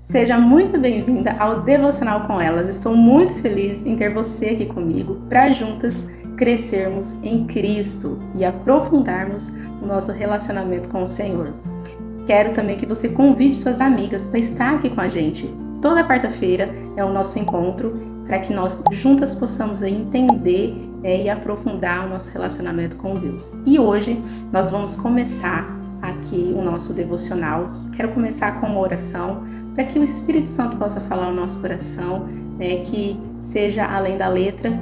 Seja muito bem-vinda ao Devocional com Elas. Estou muito feliz em ter você aqui comigo para juntas crescermos em Cristo e aprofundarmos o nosso relacionamento com o Senhor. Quero também que você convide suas amigas para estar aqui com a gente. Toda quarta-feira é o nosso encontro para que nós juntas possamos entender e aprofundar o nosso relacionamento com Deus. E hoje nós vamos começar aqui o nosso devocional. Quero começar com uma oração para que o Espírito Santo possa falar ao nosso coração, que seja além da letra.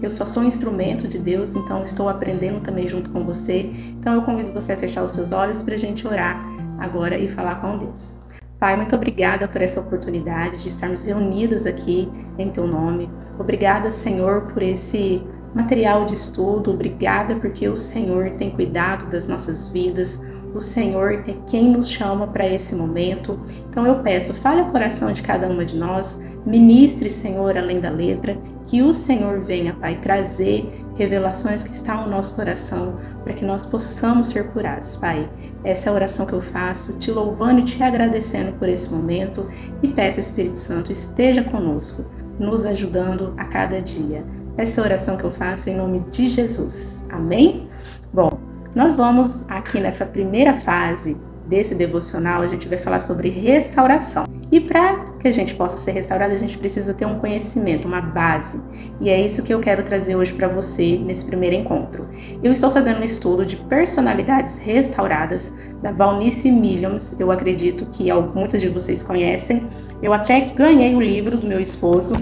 Eu só sou um instrumento de Deus, então estou aprendendo também junto com você. Então eu convido você a fechar os seus olhos para a gente orar agora e falar com Deus. Pai, muito obrigada por essa oportunidade de estarmos reunidas aqui em Teu nome. Obrigada, Senhor, por esse material de estudo. Obrigada porque o Senhor tem cuidado das nossas vidas. O Senhor é quem nos chama para esse momento. Então eu peço, fale o coração de cada uma de nós, ministre, Senhor, além da letra, que o Senhor venha, Pai, trazer revelações que estão no nosso coração, para que nós possamos ser curados, Pai. Essa é a oração que eu faço, te louvando e te agradecendo por esse momento, e peço, Espírito Santo, esteja conosco, nos ajudando a cada dia. Essa é a oração que eu faço em nome de Jesus. Amém? Bom, nós vamos aqui nessa primeira fase desse devocional, a gente vai falar sobre restauração. E para que a gente possa ser restaurado, a gente precisa ter um conhecimento, uma base. E é isso que eu quero trazer hoje para você nesse primeiro encontro. Eu estou fazendo um estudo de personalidades restauradas da Valnice Milhomes. Eu acredito que muitos de vocês conhecem. Eu até ganhei o livro do meu esposo.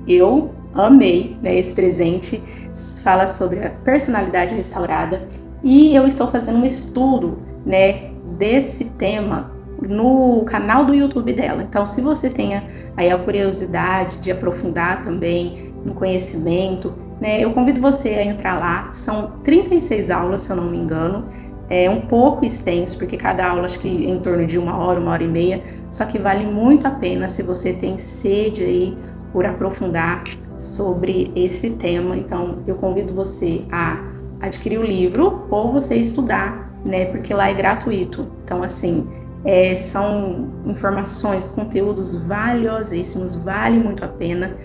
Eu amei, esse presente. Fala sobre a personalidade restaurada. E eu estou fazendo um estudo, desse tema no canal do YouTube dela. Então, se você tenha aí a curiosidade de aprofundar também no conhecimento, eu convido você a entrar lá. São 36 aulas, se eu não me engano. É um pouco extenso, porque cada aula acho que é em torno de 1 hora e meia. Só que vale muito a pena se você tem sede aí por aprofundar sobre esse tema. Então, eu convido você a adquirir o livro ou você estudar, porque lá é gratuito. Então, assim, são informações, conteúdos valiosíssimos, vale muito a pena,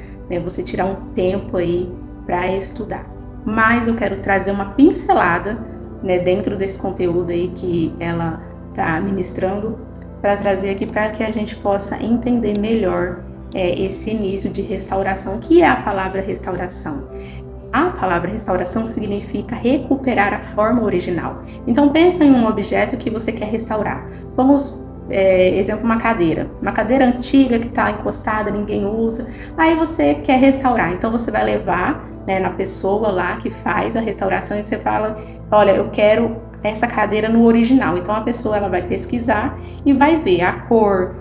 você tirar um tempo aí para estudar. Mas eu quero trazer uma pincelada, dentro desse conteúdo aí que ela está ministrando, para trazer aqui para que a gente possa entender melhor esse início de restauração. O que é a palavra restauração? A palavra restauração significa recuperar a forma original. Então pensa em um objeto que você quer restaurar. Vamos, exemplo, uma cadeira antiga que está encostada, ninguém usa. Aí você quer restaurar, então você vai levar na pessoa lá que faz a restauração e você fala, olha, eu quero essa cadeira no original. Então a pessoa ela vai pesquisar e vai ver a cor,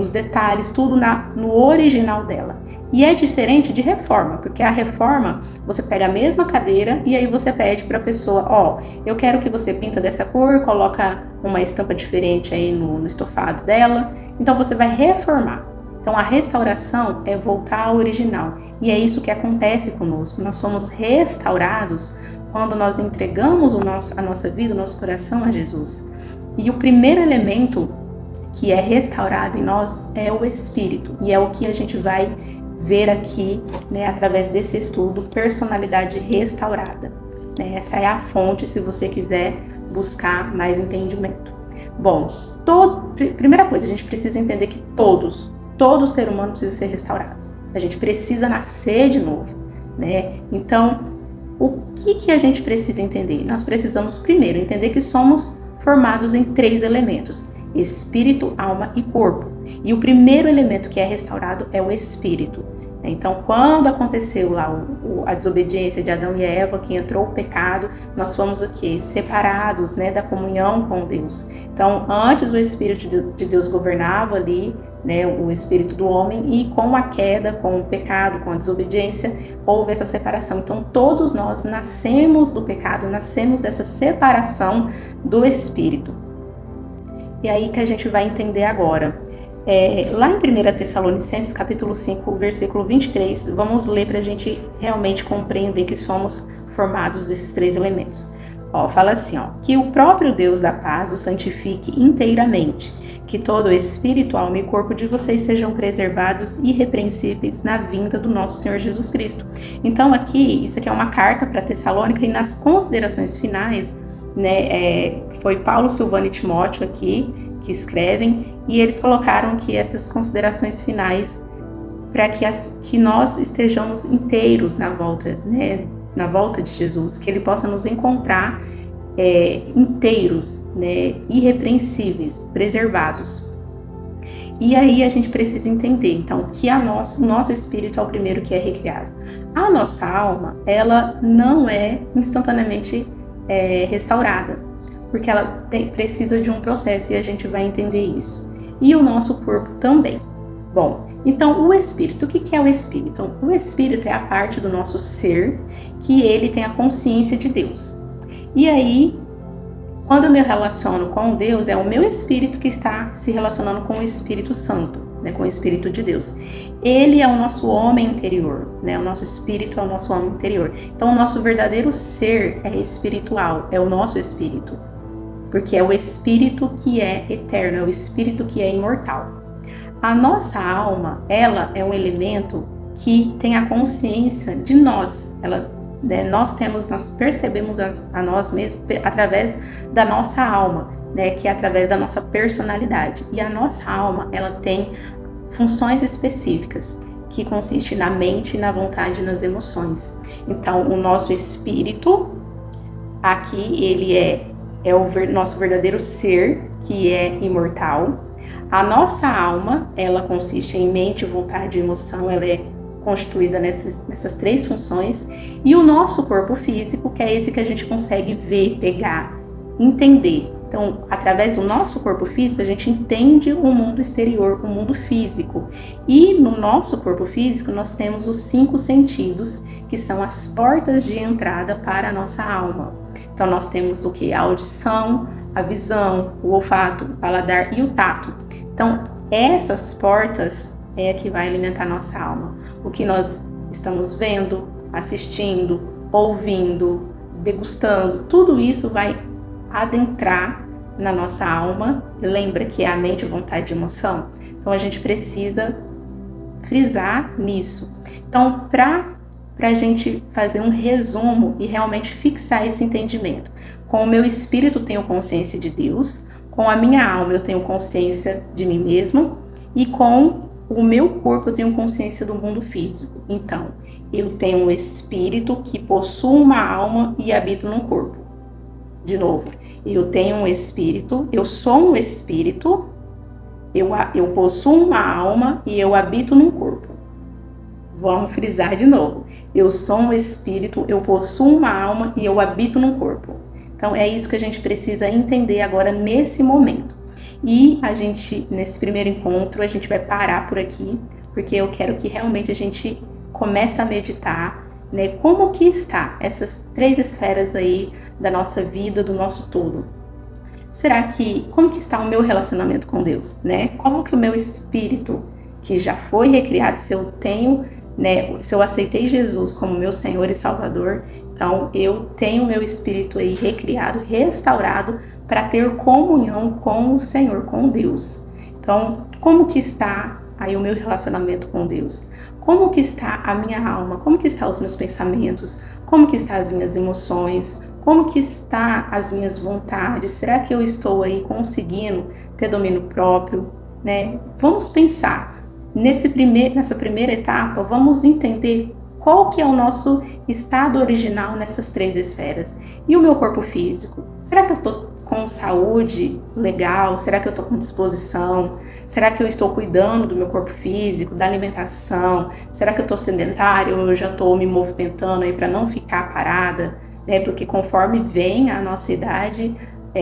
os detalhes, tudo no original dela. E é diferente de reforma, porque a reforma, você pega a mesma cadeira e aí você pede para a pessoa, eu quero que você pinta dessa cor, coloca uma estampa diferente aí no estofado dela. Então você vai reformar. Então a restauração é voltar ao original. E é isso que acontece conosco. Nós somos restaurados quando nós entregamos a nossa vida, o nosso coração a Jesus. E o primeiro elemento que é restaurado em nós é o Espírito. E é o que a gente vai ver aqui, através desse estudo, personalidade restaurada. Essa é a fonte, se você quiser buscar mais entendimento. Bom, primeira coisa, a gente precisa entender que todo ser humano precisa ser restaurado. A gente precisa nascer de novo, Então, o que a gente precisa entender? Nós precisamos primeiro entender que somos formados em 3 elementos: espírito, alma e corpo. E o primeiro elemento que é restaurado é o espírito. Então, quando aconteceu lá a desobediência de Adão e Eva, que entrou o pecado, nós fomos o quê? Separados, da comunhão com Deus. Então, antes o Espírito de Deus governava ali, o espírito do homem, e com a queda, com o pecado, com a desobediência, houve essa separação. Então, todos nós nascemos do pecado, nascemos dessa separação do espírito. E aí que a gente vai entender agora. Lá em 1 Tessalonicenses, capítulo 5, versículo 23, vamos ler para a gente realmente compreender que somos formados desses 3 elementos. Fala assim, que o próprio Deus da paz o santifique inteiramente, que todo espírito, alma e corpo de vocês sejam preservados irrepreensíveis na vinda do nosso Senhor Jesus Cristo. Então aqui, isso aqui é uma carta para Tessalônica, e nas considerações finais, né, foi Paulo, Silvano e Timóteo aqui que escrevem, e eles colocaram que essas considerações finais para que nós estejamos inteiros na volta, né, na volta de Jesus, que Ele possa nos encontrar inteiros, né, irrepreensíveis, preservados. E aí a gente precisa entender, então, que o nosso espírito é o primeiro que é recriado. A nossa alma, ela não é instantaneamente restaurada, porque ela precisa de um processo, e a gente vai entender isso. E o nosso corpo também. Bom, então o espírito, o que é o espírito? Então, o espírito é a parte do nosso ser que ele tem a consciência de Deus. E aí, quando eu me relaciono com Deus, é o meu espírito que está se relacionando com o Espírito Santo, né, com o Espírito de Deus. Ele é o nosso homem interior, né? O nosso espírito é o nosso homem interior. Então, o nosso verdadeiro ser é espiritual, é o nosso espírito, porque é o espírito que é eterno, é o espírito que é imortal. A nossa alma, ela é um elemento que tem a consciência de nós. Nós percebemos a nós mesmos através da nossa alma, né, que é através da nossa personalidade. E a nossa alma, ela tem funções específicas, que consistem na mente, na vontade e nas emoções. Então, o nosso espírito, aqui, ele é o nosso verdadeiro ser, que é imortal. A nossa alma, ela consiste em mente, vontade e emoção, ela é constituída nessas três funções. E o nosso corpo físico, que é esse que a gente consegue ver, pegar, entender. Então, através do nosso corpo físico, a gente entende o mundo exterior, o mundo físico. E no nosso corpo físico, nós temos os 5 sentidos, que são as portas de entrada para a nossa alma. Então, nós temos o que? A audição, a visão, o olfato, o paladar e o tato. Então, essas portas é que vai alimentar a nossa alma. O que nós estamos vendo, assistindo, ouvindo, degustando, tudo isso vai adentrar na nossa alma. Lembra que é a mente, vontade e emoção? Então, a gente precisa frisar nisso. Então, para a gente fazer um resumo e realmente fixar esse entendimento, com o meu espírito eu tenho consciência de Deus, com a minha alma eu tenho consciência de mim mesmo, e com o meu corpo eu tenho consciência do mundo físico. Então, eu tenho um espírito que possui uma alma e habito num corpo. De novo, eu tenho um espírito, eu sou um espírito, eu possuo uma alma e eu habito num corpo. Vamos frisar de novo. Eu sou um espírito, eu possuo uma alma e eu habito num corpo. Então, é isso que a gente precisa entender agora nesse momento. E a gente, nesse primeiro encontro, a gente vai parar por aqui, porque eu quero que realmente a gente comece a meditar, né, como que está essas 3 esferas aí da nossa vida, do nosso todo. Como que está o meu relacionamento com Deus, né? Como que o meu espírito, que já foi recriado, se eu tenho, né, se eu aceitei Jesus como meu Senhor e Salvador, então eu tenho meu espírito aí recriado, restaurado, para ter comunhão com o Senhor, com Deus. Então, como que está aí o meu relacionamento com Deus? Como que está a minha alma? Como que estão os meus pensamentos? Como que estão as minhas emoções? Como que estão as minhas vontades? Será que eu estou aí conseguindo ter domínio próprio, né? Vamos pensar, nessa primeira etapa, vamos entender qual que é o nosso estado original nessas 3 esferas. E o meu corpo físico? Será que eu estou com saúde legal? Será que eu estou com disposição? Será que eu estou cuidando do meu corpo físico, da alimentação? Será que eu estou sedentário ou eu já estou me movimentando aí para não ficar parada? Né? Porque conforme vem a nossa idade,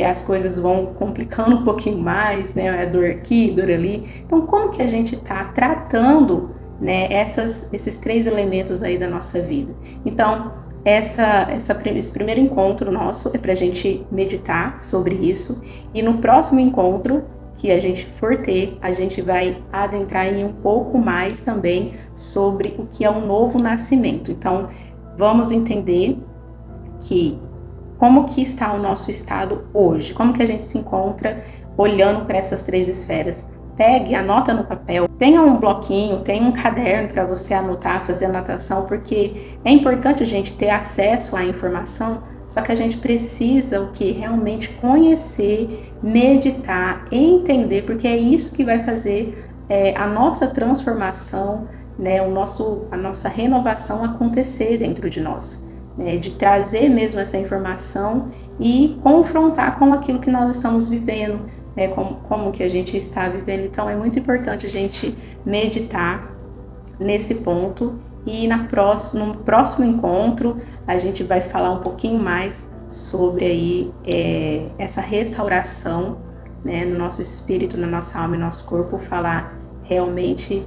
as coisas vão complicando um pouquinho mais, né? A dor aqui, dor ali. Então, como que a gente está tratando, né, esses 3 elementos aí da nossa vida? Então, esse primeiro encontro nosso é para a gente meditar sobre isso, e no próximo encontro que a gente for ter, a gente vai adentrar em um pouco mais também sobre o que é um novo nascimento. Então, vamos entender como que está o nosso estado hoje, como que a gente se encontra olhando para essas 3 esferas. Pegue, anota no papel, tenha um bloquinho, tenha um caderno para você anotar, fazer anotação, porque é importante a gente ter acesso à informação, só que a gente precisa o que? Realmente conhecer, meditar, entender, porque é isso que vai fazer a nossa transformação, né, a nossa renovação acontecer dentro de nós, né, de trazer mesmo essa informação e confrontar com aquilo que nós estamos vivendo, né, como que a gente está vivendo. Então é muito importante a gente meditar nesse ponto e no próximo encontro a gente vai falar um pouquinho mais sobre aí essa restauração, né, no nosso espírito, na nossa alma e no nosso corpo, falar realmente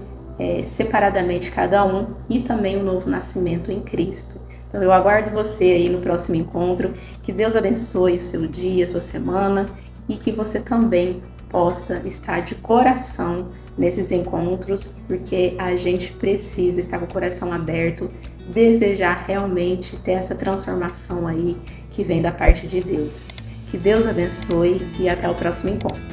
separadamente cada um e também o novo nascimento em Cristo. Então eu aguardo você aí no próximo encontro, que Deus abençoe o seu dia, a sua semana e que você também possa estar de coração nesses encontros, porque a gente precisa estar com o coração aberto, desejar realmente ter essa transformação aí que vem da parte de Deus. Que Deus abençoe e até o próximo encontro.